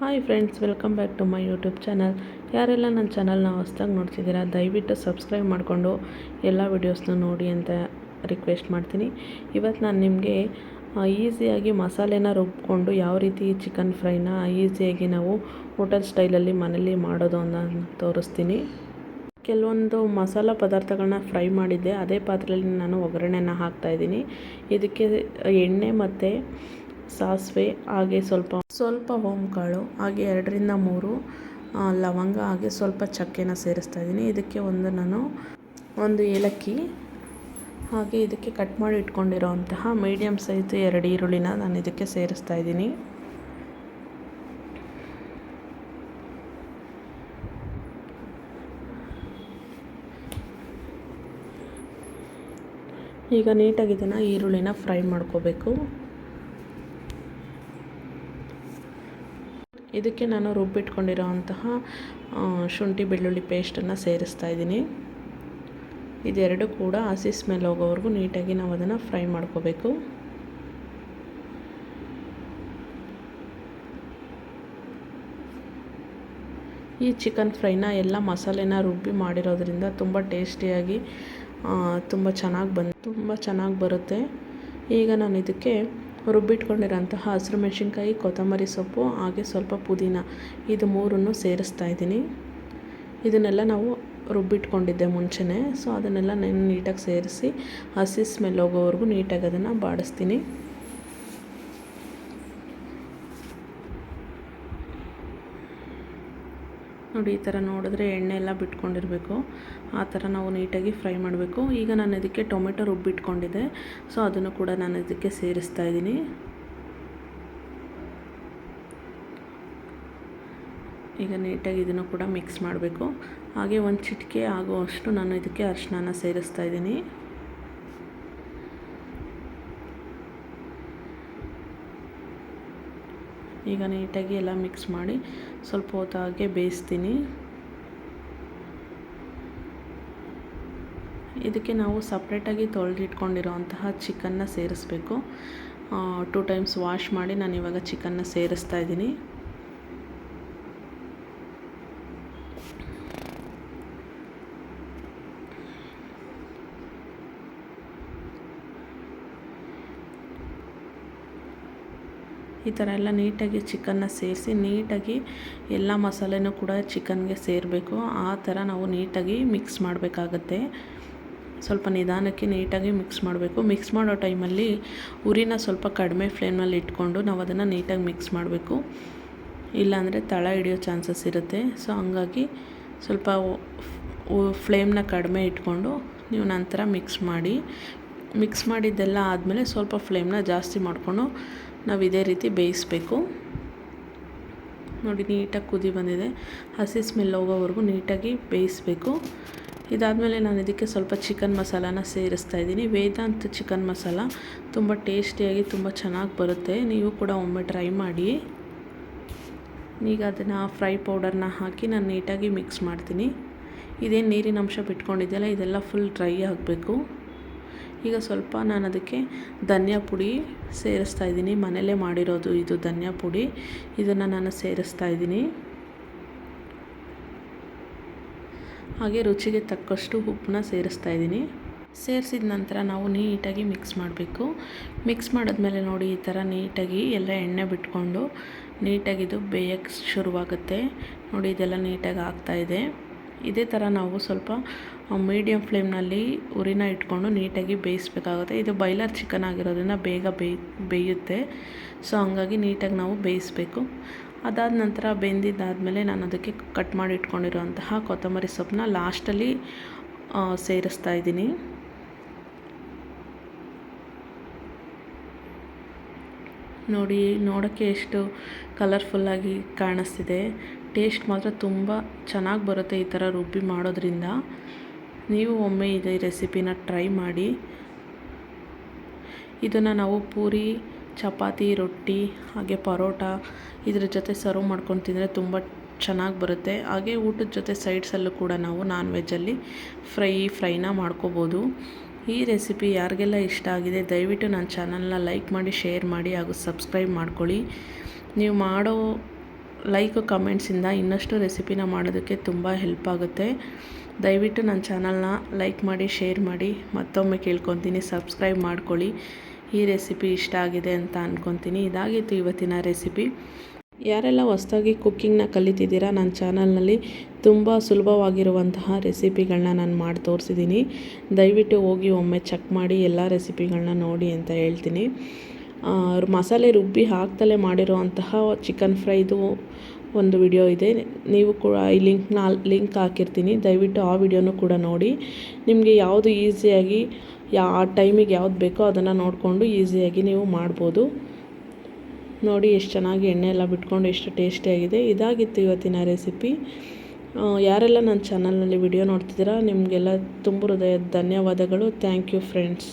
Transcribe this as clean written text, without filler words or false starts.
Hi friends, welcome back to my YouTube channel. ಯಾರೆಲ್ಲ ನನ್ನ ಚಾನಲ್ನ ಹೊಸ್ದಾಗಿ ನೋಡ್ತಿದ್ದೀರಾ ದಯವಿಟ್ಟು ಸಬ್ಸ್ಕ್ರೈಬ್ ಮಾಡಿಕೊಂಡು ಎಲ್ಲ ವೀಡಿಯೋಸ್ನ ನೋಡಿ ಅಂತ ರಿಕ್ವೆಸ್ಟ್ ಮಾಡ್ತೀನಿ. ಇವತ್ತು ನಾನು ನಿಮಗೆ ಈಸಿಯಾಗಿ ಮಸಾಲೆನ ರುಬ್ಕೊಂಡು ಯಾವ ರೀತಿ ಚಿಕನ್ ಫ್ರೈನ ಈಸಿಯಾಗಿ ನಾವು ಹೋಟೆಲ್ ಸ್ಟೈಲಲ್ಲಿ ಮನೇಲಿ ಮಾಡೋದು ಅಂತ ತೋರಿಸ್ತೀನಿ. ಕೆಲವೊಂದು ಮಸಾಲ ಪದಾರ್ಥಗಳನ್ನ ಫ್ರೈ ಮಾಡಿದ್ದೆ, ಅದೇ ಪಾತ್ರೆಯಲ್ಲಿ ನಾನು ಒಗ್ಗರಣೆನ ಹಾಕ್ತಾಯಿದ್ದೀನಿ. ಇದಕ್ಕೆ ಎಣ್ಣೆ ಮತ್ತು ಸಾಸಿವೆ, ಹಾಗೆ ಸ್ವಲ್ಪ ಓಂಕಾಳು, ಹಾಗೆ 2ರಿಂದ 3 ಲವಂಗ, ಹಾಗೆ ಸ್ವಲ್ಪ ಚಕ್ಕೆನ ಸೇರಿಸ್ತಾ ಇದ್ದೀನಿ. ಇದಕ್ಕೆ ಒಂದು ಏಲಕ್ಕಿ, ಹಾಗೆ ಇದಕ್ಕೆ ಕಟ್ ಮಾಡಿ ಇಟ್ಕೊಂಡಿರೋಂತಹ ಮೀಡಿಯಮ್ ಸೈಜ್ 2 ಈರುಳ್ಳಿನ ನಾನು ಇದಕ್ಕೆ ಸೇರಿಸ್ತಾ ಇದ್ದೀನಿ. ಈಗ ನೀಟಾಗಿ ಇದನ್ನು ಈರುಳ್ಳಿನ ಫ್ರೈ ಮಾಡ್ಕೋಬೇಕು. ಇದಕ್ಕೆ ನಾನು ರುಬ್ಬಿಟ್ಕೊಂಡಿರೋಂತಹ ಶುಂಠಿ ಬೆಳ್ಳುಳ್ಳಿ ಪೇಸ್ಟನ್ನು ಸೇರಿಸ್ತಾ ಇದ್ದೀನಿ. ಇದೆರಡು ಕೂಡ ಹಸಿ ಸ್ಮೆಲ್ ಹೋಗೋವರೆಗೂ ನೀಟಾಗಿ ನಾವು ಅದನ್ನು ಫ್ರೈ ಮಾಡ್ಕೋಬೇಕು. ಈ ಚಿಕನ್ ಫ್ರೈನ ಎಲ್ಲ ಮಸಾಲೆನ ರುಬ್ಬಿ ಮಾಡಿರೋದ್ರಿಂದ ತುಂಬ ಟೇಸ್ಟಿಯಾಗಿ ತುಂಬ ಚೆನ್ನಾಗಿ ಬರುತ್ತೆ. ಈಗ ನಾನು ಇದಕ್ಕೆ ರುಬ್ಬಿಟ್ಕೊಂಡಿರೋಂತಹ ಹಸಿರು ಮೆಣಸಿನ್ಕಾಯಿ, ಕೊತ್ತಂಬರಿ ಸೊಪ್ಪು, ಹಾಗೆ ಸ್ವಲ್ಪ ಪುದೀನ, ಇದು 3 ಸೇರಿಸ್ತಾ ಇದ್ದೀನಿ. ಇದನ್ನೆಲ್ಲ ನಾವು ರುಬ್ಬಿಟ್ಕೊಂಡಿದ್ದೆ ಮುಂಚೆನೇ. ಸೊ ಅದನ್ನೆಲ್ಲ ನಾನು ನೀಟಾಗಿ ಸೇರಿಸಿ ಹಸಿ ಸ್ಮೆಲ್ ಹೋಗೋವರೆಗೂ ನೀಟಾಗಿ ಅದನ್ನು ಬಾಡಿಸ್ತೀನಿ. ನೋಡಿ, ಈ ಥರ ನೋಡಿದ್ರೆ ಎಣ್ಣೆ ಎಲ್ಲ ಬಿಟ್ಕೊಂಡಿರಬೇಕು. ಆ ಥರ ನಾವು ನೀಟಾಗಿ ಫ್ರೈ ಮಾಡಬೇಕು. ಈಗ ನಾನು ಇದಕ್ಕೆ ಟೊಮೆಟೊ ರುಬ್ಬಿಟ್ಕೊಂಡಿದ್ದೆ, ಸೊ ಅದನ್ನು ಕೂಡ ನಾನು ಇದಕ್ಕೆ ಸೇರಿಸ್ತಾ ಇದ್ದೀನಿ. ಈಗ ನೀಟಾಗಿ ಇದನ್ನು ಕೂಡ ಮಿಕ್ಸ್ ಮಾಡಬೇಕು. ಹಾಗೆ ಒಂದು ಚಿಟಿಕೆ ಆಗುವಷ್ಟು ನಾನು ಇದಕ್ಕೆ ಅರಿಶಿನ ಸೇರಿಸ್ತಾ ಇದ್ದೀನಿ. ಈಗ ನೀಟಾಗಿ ಎಲ್ಲ ಮಿಕ್ಸ್ ಮಾಡಿ ಸ್ವಲ್ಪ ಹೊತ್ತಾಗೆ ಬೇಯಿಸ್ತೀನಿ. ಇದಕ್ಕೆ ನಾವು ಸಪ್ರೇಟಾಗಿ ತೊಳೆದಿಟ್ಕೊಂಡಿರೋಂತಹ ಚಿಕನ್ನ ಸೇರಿಸ್ಬೇಕು. 2 ಟೈಮ್ಸ್ ವಾಶ್ ಮಾಡಿ ನಾನು ಇವಾಗ ಚಿಕನ್ನ ಸೇರಿಸ್ತಾ ಇದ್ದೀನಿ. ಈ ಥರ ಎಲ್ಲ ನೀಟಾಗಿ ಚಿಕನ್ನ ಸೇರಿಸಿ ನೀಟಾಗಿ ಎಲ್ಲ ಮಸಾಲೆನೂ ಕೂಡ ಚಿಕನ್ಗೆ ಸೇರಬೇಕು. ಆ ಥರ ನಾವು ನೀಟಾಗಿ ಮಿಕ್ಸ್ ಮಾಡಬೇಕಾಗತ್ತೆ. ಸ್ವಲ್ಪ ನಿಧಾನಕ್ಕೆ ನೀಟಾಗಿ ಮಿಕ್ಸ್ ಮಾಡಬೇಕು. ಮಿಕ್ಸ್ ಮಾಡೋ ಟೈಮಲ್ಲಿ ಉರಿನ ಸ್ವಲ್ಪ ಕಡಿಮೆ ಫ್ಲೇಮ್ನಲ್ಲಿ ಇಟ್ಕೊಂಡು ನಾವು ಅದನ್ನು ನೀಟಾಗಿ ಮಿಕ್ಸ್ ಮಾಡಬೇಕು. ಇಲ್ಲಾಂದರೆ ತಳ ಹಿಡಿಯೋ ಚಾನ್ಸಸ್ ಇರುತ್ತೆ. ಸೊ ಹಂಗಾಗಿ ಸ್ವಲ್ಪ ಫ್ಲೇಮ್ನ ಕಡಿಮೆ ಇಟ್ಕೊಂಡು ನೀವು ನಂತರ ಮಿಕ್ಸ್ ಮಾಡಿದ್ದೆಲ್ಲ ಆದಮೇಲೆ ಸ್ವಲ್ಪ ಫ್ಲೇಮ್ನ ಜಾಸ್ತಿ ಮಾಡಿಕೊಂಡು ನಾವು ಇದೇ ರೀತಿ ಬೇಯಿಸಬೇಕು. ನೋಡಿ, ನೀಟಾಗಿ ಕುದಿ ಬಂದಿದೆ. ಹಸಿ ಸ್ಮೆಲ್ ಹೋಗೋವರೆಗೂ ನೀಟಾಗಿ ಬೇಯಿಸಬೇಕು. ಇದಾದಮೇಲೆ ನಾನು ಇದಕ್ಕೆ ಸ್ವಲ್ಪ ಚಿಕನ್ ಮಸಾಲಾನ ಸೇರಿಸ್ತಾ ಇದ್ದೀನಿ. ವೇದಾಂತ್ ಚಿಕನ್ ಮಸಾಲ ತುಂಬ ಟೇಸ್ಟಿಯಾಗಿ ತುಂಬ ಚೆನ್ನಾಗಿ ಬರುತ್ತೆ. ನೀವು ಕೂಡ ಒಮ್ಮೆ ಟ್ರೈ ಮಾಡಿ. ಈಗ ಅದನ್ನು ಫ್ರೈ ಪೌಡರ್ನ ಹಾಕಿ ನಾನು ನೀಟಾಗಿ ಮಿಕ್ಸ್ ಮಾಡ್ತೀನಿ. ಇದೇನು ನೀರಿನ ಅಂಶ ಬಿಟ್ಕೊಂಡಿದೆಯಲ್ಲ, ಇದೆಲ್ಲ ಫುಲ್ ಡ್ರೈ ಆಗಬೇಕು. ಈಗ ಸ್ವಲ್ಪ ನಾನು ಅದಕ್ಕೆ ಧನಿಯಾ ಪುಡಿ ಸೇರಿಸ್ತಾ ಇದ್ದೀನಿ. ಮನೆಯಲ್ಲೇ ಮಾಡಿರೋದು ಇದು ಧನಿಯಾ ಪುಡಿ. ಇದನ್ನು ನಾನು ಸೇರಿಸ್ತಾ ಇದ್ದೀನಿ. ಹಾಗೆ ರುಚಿಗೆ ತಕ್ಕಷ್ಟು ಉಪ್ಪನ್ನ ಸೇರಿಸ್ತಾ ಇದ್ದೀನಿ. ಸೇರಿಸಿದ ನಂತರ ನಾವು ನೀಟಾಗಿ ಮಿಕ್ಸ್ ಮಾಡಬೇಕು. ಮಿಕ್ಸ್ ಮಾಡಿದ್ಮೇಲೆ ನೋಡಿ, ಈ ಥರ ನೀಟಾಗಿ ಎಲ್ಲ ಎಣ್ಣೆ ಬಿಟ್ಕೊಂಡು ನೀಟಾಗಿದು ಬೇಯಕ್ಕೆ ಶುರುವಾಗುತ್ತೆ. ನೋಡಿ, ಇದೆಲ್ಲ ನೀಟಾಗಿ ಆಗ್ತಾಯಿದೆ. ಇದೇ ಥರ ನಾವು ಸ್ವಲ್ಪ ಮೀಡಿಯಮ್ ಫ್ಲೇಮ್ನಲ್ಲಿ ಉರಿನ ಇಟ್ಕೊಂಡು ನೀಟಾಗಿ ಬೇಯಿಸಬೇಕಾಗುತ್ತೆ. ಇದು ಬಾಯ್ಲರ್ ಚಿಕನ್ ಆಗಿರೋದ್ರಿಂದ ಬೇಗ ಬೇಯುತ್ತೆ. ಸೊ ಹಂಗಾಗಿ ನೀಟಾಗಿ ನಾವು ಬೇಯಿಸಬೇಕು. ಅದಾದ ನಂತರ ಬೆಂದಿದ್ದಾದಮೇಲೆ ನಾನು ಅದಕ್ಕೆ ಕಟ್ ಮಾಡಿ ಇಟ್ಕೊಂಡಿರೋಂತಹ ಕೊತ್ತಂಬರಿ ಸೊಪ್ಪನ್ನ ಲಾಸ್ಟಲ್ಲಿ ಸೇರಿಸ್ತಾ ಇದ್ದೀನಿ. ನೋಡಿ, ನೋಡೋಕ್ಕೆ ಎಷ್ಟು ಕಲರ್ಫುಲ್ಲಾಗಿ ಕಾಣಿಸ್ತಿದೆ. ಟೇಸ್ಟ್ ಮಾತ್ರ ತುಂಬ ಚೆನ್ನಾಗಿ ಬರುತ್ತೆ ಈ ಥರ ರುಬ್ಬಿ ಮಾಡೋದ್ರಿಂದ. ನೀವು ಒಮ್ಮೆ ಇದೇ ರೆಸಿಪಿನ ಟ್ರೈ ಮಾಡಿ. ಇದನ್ನು ನಾವು ಪೂರಿ, ಚಪಾತಿ, ರೊಟ್ಟಿ, ಹಾಗೆ ಪರೋಟ ಇದ್ರ ಜೊತೆ ಸರ್ವ್ ಮಾಡ್ಕೊಂಡು ತಿಂದರೆ ತುಂಬ ಚೆನ್ನಾಗಿ ಬರುತ್ತೆ. ಹಾಗೆ ಊಟದ ಜೊತೆ ಸೈಡ್ಸಲ್ಲೂ ಕೂಡ ನಾವು ನಾನ್ ವೆಜ್ಜಲ್ಲಿ ಫ್ರೈನ ಮಾಡ್ಕೋಬೋದು. ಈ ರೆಸಿಪಿ ಯಾರಿಗೆಲ್ಲ ಇಷ್ಟ ಆಗಿದೆ ದಯವಿಟ್ಟು ನನ್ನ ಚಾನಲ್ನ ಲೈಕ್ ಮಾಡಿ, ಶೇರ್ ಮಾಡಿ ಹಾಗೂ ಸಬ್ಸ್ಕ್ರೈಬ್ ಮಾಡ್ಕೊಳ್ಳಿ. ನೀವು ಮಾಡೋ ಲೈಕ್ ಕಮೆಂಟ್ಸಿಂದ ಇನ್ನಷ್ಟು ರೆಸಿಪಿನ ಮಾಡೋದಕ್ಕೆ ತುಂಬ ಹೆಲ್ಪ್ ಆಗುತ್ತೆ. ದಯವಿಟ್ಟು ನನ್ನ ಚಾನಲ್ನ ಲೈಕ್ ಮಾಡಿ, ಶೇರ್ ಮಾಡಿ. ಮತ್ತೊಮ್ಮೆ ಕೇಳ್ಕೊತೀನಿ, ಸಬ್ಸ್ಕ್ರೈಬ್ ಮಾಡ್ಕೊಳ್ಳಿ. ಈ ರೆಸಿಪಿ ಇಷ್ಟ ಆಗಿದೆ ಅಂತ ಅಂದ್ಕೊತೀನಿ. ಇದಾಗಿತ್ತು ಇವತ್ತಿನ ರೆಸಿಪಿ. ಯಾರೆಲ್ಲ ಹೊಸದಾಗಿ ಕುಕ್ಕಿಂಗ್ನ ಕಲಿತಿದ್ದೀರಾ, ನನ್ನ ಚಾನಲ್ನಲ್ಲಿ ತುಂಬ ಸುಲಭವಾಗಿರುವಂತಹ ರೆಸಿಪಿಗಳನ್ನ ನಾನು ಮಾಡಿ ತೋರಿಸಿದ್ದೀನಿ. ದಯವಿಟ್ಟು ಹೋಗಿ ಒಮ್ಮೆ ಚೆಕ್ ಮಾಡಿ ಎಲ್ಲ ರೆಸಿಪಿಗಳನ್ನ ನೋಡಿ ಅಂತ ಹೇಳ್ತೀನಿ. ಮಸಾಲೆ ರುಬ್ಬಿ ಹಾಕ್ತಲೇ ಮಾಡಿರುವಂತಹ ಚಿಕನ್ ಫ್ರೈದು ಒಂದು ವಿಡಿಯೋ ಇದೆ. ನೀವು ಕೂಡ ಈ ಲಿಂಕ್ ಹಾಕಿರ್ತೀನಿ. ದಯವಿಟ್ಟು ಆ ವಿಡಿಯೋನೂ ಕೂಡ ನೋಡಿ. ನಿಮಗೆ ಯಾವುದು ಈಸಿಯಾಗಿ ಆ ಟೈಮಿಗೆ ಯಾವ್ದು ಬೇಕೋ ಅದನ್ನು ನೋಡಿಕೊಂಡು ಈಸಿಯಾಗಿ ನೀವು ಮಾಡ್ಬೋದು. ನೋಡಿ ಎಷ್ಟು ಚೆನ್ನಾಗಿ ಎಣ್ಣೆ ಎಲ್ಲ ಬಿಟ್ಕೊಂಡು ಎಷ್ಟು ಟೇಸ್ಟಿಯಾಗಿದೆ. ಇದಾಗಿತ್ತು ಇವತ್ತಿನ ರೆಸಿಪಿ. ಯಾರೆಲ್ಲ ನನ್ನ ಚಾನಲ್ನಲ್ಲಿ ವಿಡಿಯೋ ನೋಡ್ತಿದ್ದೀರಾ, ನಿಮಗೆಲ್ಲ ತುಂಬ ಹೃದಯದ ಧನ್ಯವಾದಗಳು. Thank you friends.